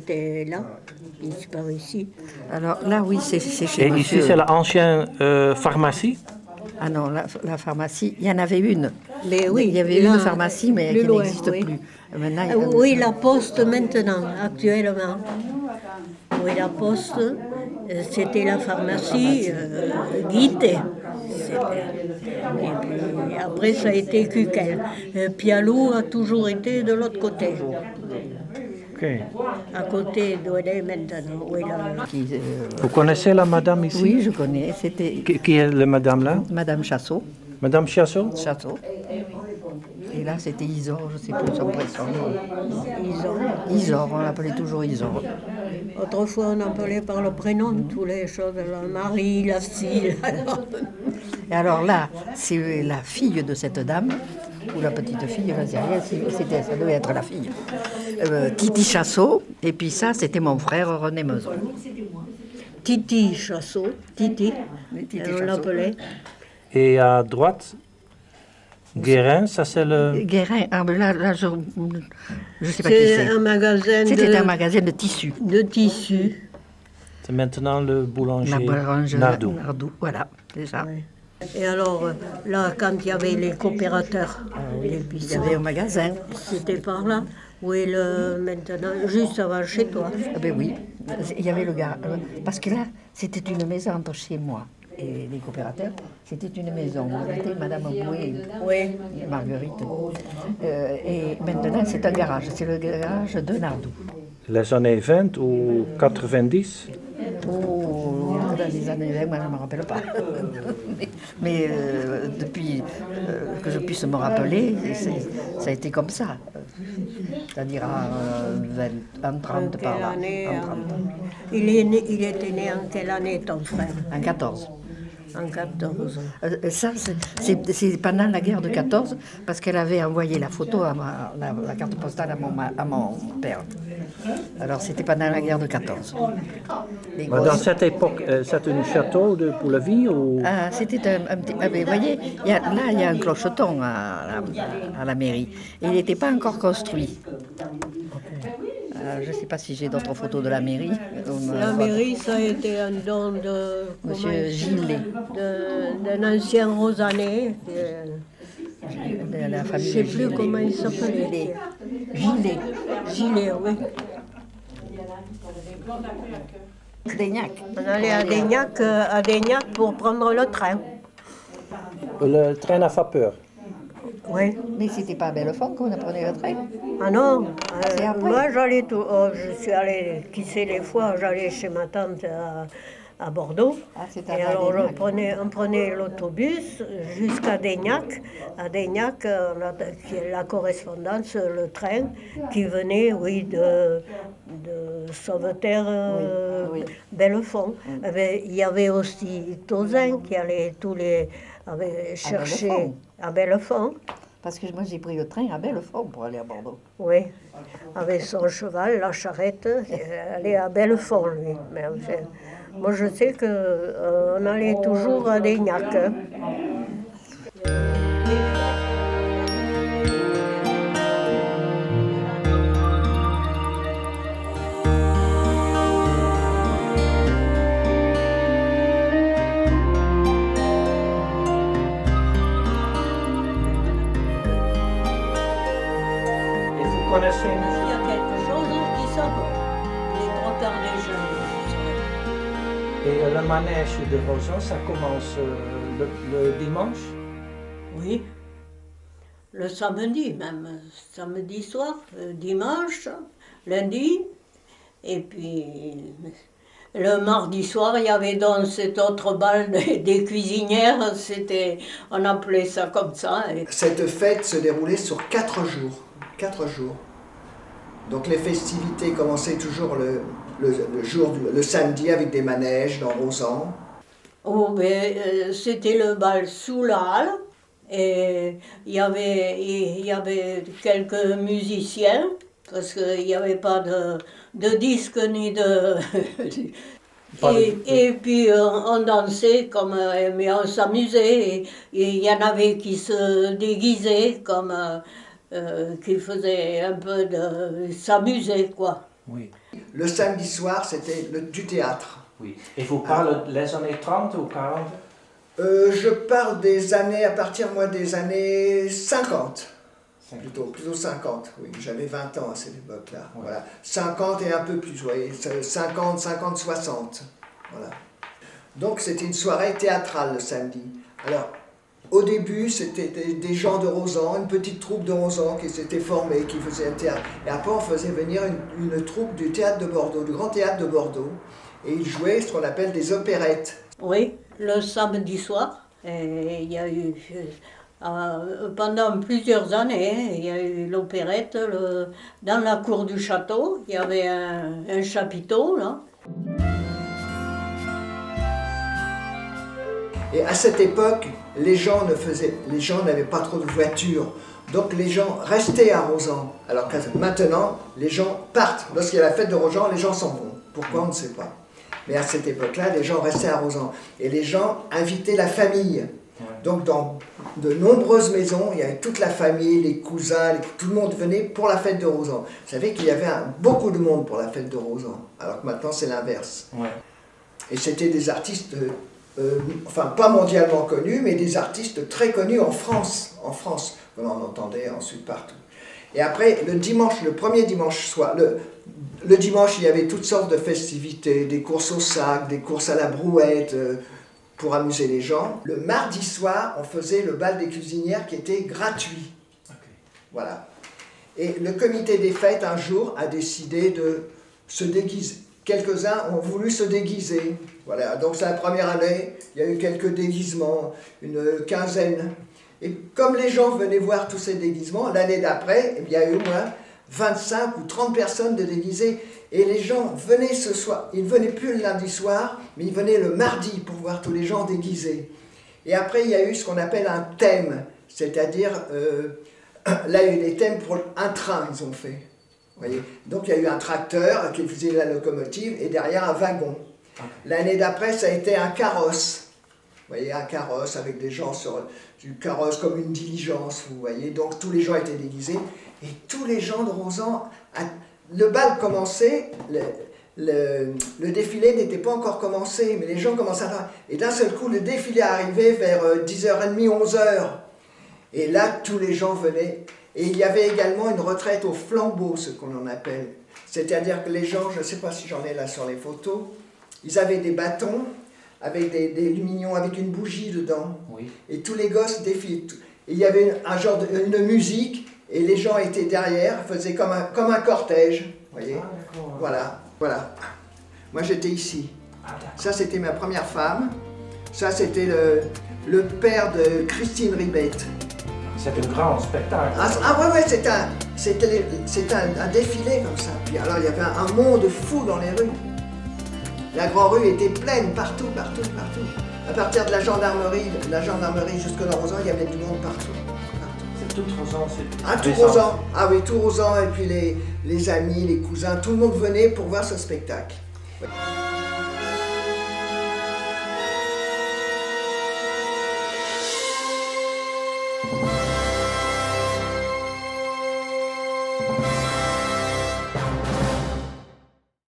était là, ici par ici. Alors là, oui, c'est chez Et monsieur. ici, c'est l'ancienne pharmacie. Ah non, la pharmacie, il y en avait une. Mais oui, Il y avait là, une pharmacie, mais plus qui loin, n'existe oui. plus. Maintenant, Oui, la poste maintenant, actuellement. Oui, la poste, c'était la pharmacie Guité. Et puis après, ça a été Cuquel. Pialou a toujours été de l'autre côté, Ok. à côté d'où elle est maintenant. Oui, là. Vous connaissez la madame ici? Oui, je connais. C'était Qui est la madame là? Madame Chassot. Madame Chassot? Et là, c'était Isor, je ne sais plus son nom. Isor, on l'appelait toujours Isor. Autrefois, on appelait par le prénom toutes les choses, la Marie, la fille. Et alors là, c'est la fille de cette dame, ou la petite fille, je ne sais rien, ça devait être la fille. Titi Chassot, et puis ça, c'était mon frère René Meson. Titi Chassot, Titi, on l'appelait. Et à droite, Guérin, ça c'est le... Guérin, ah, ben là je ne sais pas qui C'est c'est. un magasin C'était un magasin de tissus. de tissus. C'est maintenant le boulanger La boulangerie Nardou. Voilà, c'est ça. Ouais. Et alors, là, quand il y avait les coopérateurs, les Il y épiceries, avait un magasin. c'était par là. Oui, maintenant, juste avant chez toi. Ah ben oui, il y avait le garage. Parce que là, c'était une maison entre chez moi et les coopérateurs. C'était une maison. C'était Madame Boué, Oui. Marguerite. Et maintenant, c'est un garage. C'est le garage de Nardou. Les années 20 ou 90? Oh, dans les années 20, moi je ne me rappelle pas. mais depuis que je puisse me rappeler, ça a été comme ça. C'est-à-dire en 30 par là. Année, En 30. il était né en quelle année, ton frère? En 14. En 14. Ça, c'est pendant la guerre de 14, parce qu'elle avait envoyé la photo, la carte postale à mon père. Alors c'était pendant la guerre de 14. Dans cette époque, c'était un château pour la vie ou... Ah, c'était un petit... Ah, vous voyez, il y a un clocheton à la mairie. Et il n'était pas encore construit. Je ne sais pas si j'ai d'autres photos de la mairie. La mairie, ça a été un don de... Monsieur Gillet. D'un ancien rosanais. De la Je famille ne sais plus Gillet. comment il s'appelait. Gillet. Gilet, oui. Daignac. On allait à Daignac pour prendre le train. Le train à vapeur. Oui. Mais c'était pas à Bellefond qu'on prenait le train. Ah non, C'est après. moi j'allais tout. Oh, je suis allée, qui sait les fois, j'allais chez ma tante à Bordeaux. Ah, c'est Et à alors Daignac. on prenait l'autobus jusqu'à Daignac. À Daignac, on a la correspondance, le train qui venait, oui, de Sauveterre, Oui. Bellefond. Il y avait aussi Tauzin qui allait chercher Bellefond. à Bellefond. Parce que moi j'ai pris le train à Bellefond pour aller à Bordeaux. Oui, avec son cheval, la charrette, elle est à Bellefond, lui. Mais enfin, moi, je sais qu'on allait toujours à Daignac. Hein. Et vous connaissez... Il y a quelque chose qui s'aborde. Les trois quarts des jeunes. Et le manège de Rosan, ça commence le dimanche? Oui, le samedi même. Samedi soir, dimanche, lundi. Et puis le mardi soir, il y avait dans cet autre bal des cuisinières. On appelait ça comme ça. Cette fête se déroulait sur 4 jours. 4 jours. Donc les festivités commençaient toujours le samedi avec des manèges dans Rosan. Oh, ben, c'était le bal sous la halle. Et il y avait quelques musiciens, parce qu'il n'y avait pas de disque ni de... Et puis on dansait mais on s'amusait. Et il y en avait qui se déguisaient qui faisaient un peu de... s'amuser, quoi. Oui. Le samedi soir, c'était du théâtre. Oui. Et vous parlez les années 30 ou 40? Je parle des années, à partir moi des années 50. Plutôt 50, oui. J'avais 20 ans à cette époque-là. Ouais. Voilà. 50 et un peu plus, vous voyez. 50, 60. Voilà. Donc c'était une soirée théâtrale le samedi. Alors, au début, c'était des gens de Rozan, une petite troupe de Rozan qui s'était formée, qui faisait un théâtre. Et après, on faisait venir une troupe du théâtre de Bordeaux, du Grand Théâtre de Bordeaux. Et ils jouaient ce qu'on appelle des opérettes. Oui, le samedi soir. Et il y a eu, pendant plusieurs années, hein, il y a eu l'opérette dans la cour du château. Il y avait un chapiteau, là. Et à cette époque, les gens n'avaient pas trop de voitures. Donc les gens restaient à Rozan. Alors que maintenant, les gens partent. Lorsqu'il y a la fête de Rozan, les gens s'en vont. Pourquoi, on ne sait pas. Mais à cette époque-là, les gens restaient à Rozan. Et les gens invitaient la famille. Donc dans de nombreuses maisons, il y avait toute la famille, les cousins, tout le monde venait pour la fête de Rozan. Vous savez qu'il y avait beaucoup de monde pour la fête de Rozan. Alors que maintenant, c'est l'inverse. Ouais. Et c'était des artistes... enfin pas mondialement connus, mais des artistes très connus en France, on en entendait ensuite partout. Et après, le premier dimanche soir, le dimanche, il y avait toutes sortes de festivités, des courses au sac, des courses à la brouette, pour amuser les gens. Le mardi soir, on faisait le bal des cuisinières qui était gratuit. Okay. Voilà. Et le comité des fêtes, un jour, a décidé de se déguiser. Quelques-uns ont voulu se déguiser. Voilà, donc c'est la première année, il y a eu quelques déguisements, une quinzaine. Et comme les gens venaient voir tous ces déguisements, l'année d'après, il y a eu au moins 25 ou 30 personnes de déguisées. Et les gens venaient ce soir, ils ne venaient plus le lundi soir, mais ils venaient le mardi pour voir tous les gens déguisés. Et après, il y a eu ce qu'on appelle un thème, c'est-à-dire, là, il y a eu des thèmes pour un train, ils ont fait. Voyez. Donc il y a eu un tracteur qui faisait la locomotive et derrière un wagon. L'année d'après, ça a été un carrosse. Vous voyez, un carrosse avec des gens sur du carrosse comme une diligence, vous voyez. Donc tous les gens étaient déguisés et tous les gens de Rozan, le bal commençait, le défilé n'était pas encore commencé, mais les gens commençaient à... Et d'un seul coup, le défilé arrivait vers 10h30, 11h. Et là, tous les gens venaient. Et il y avait également une retraite au flambeau, ce qu'on en appelle. C'est-à-dire que les gens, je ne sais pas si j'en ai là sur les photos, ils avaient des bâtons avec des lumignons, avec une bougie dedans. Oui. Et tous les gosses défilaient. Et il y avait un genre de musique, et les gens étaient derrière, faisaient comme un cortège. Voyez. Ah, d'accord. Voilà. Moi, j'étais ici. Ah, d'accord. Ça, c'était ma première femme. Ça, c'était le père de Christine Ribette. C'est un grand spectacle. Ouais, c'était un défilé comme ça. Puis alors il y avait un monde fou dans les rues. La grande rue était pleine partout. À partir de la gendarmerie jusqu'à Rozan, il y avait du monde partout. C'est tout Rozan, c'est... Tout Rozan. Ah oui, tout Rozan, et puis les amis, les cousins, tout le monde venait pour voir ce spectacle. Ouais.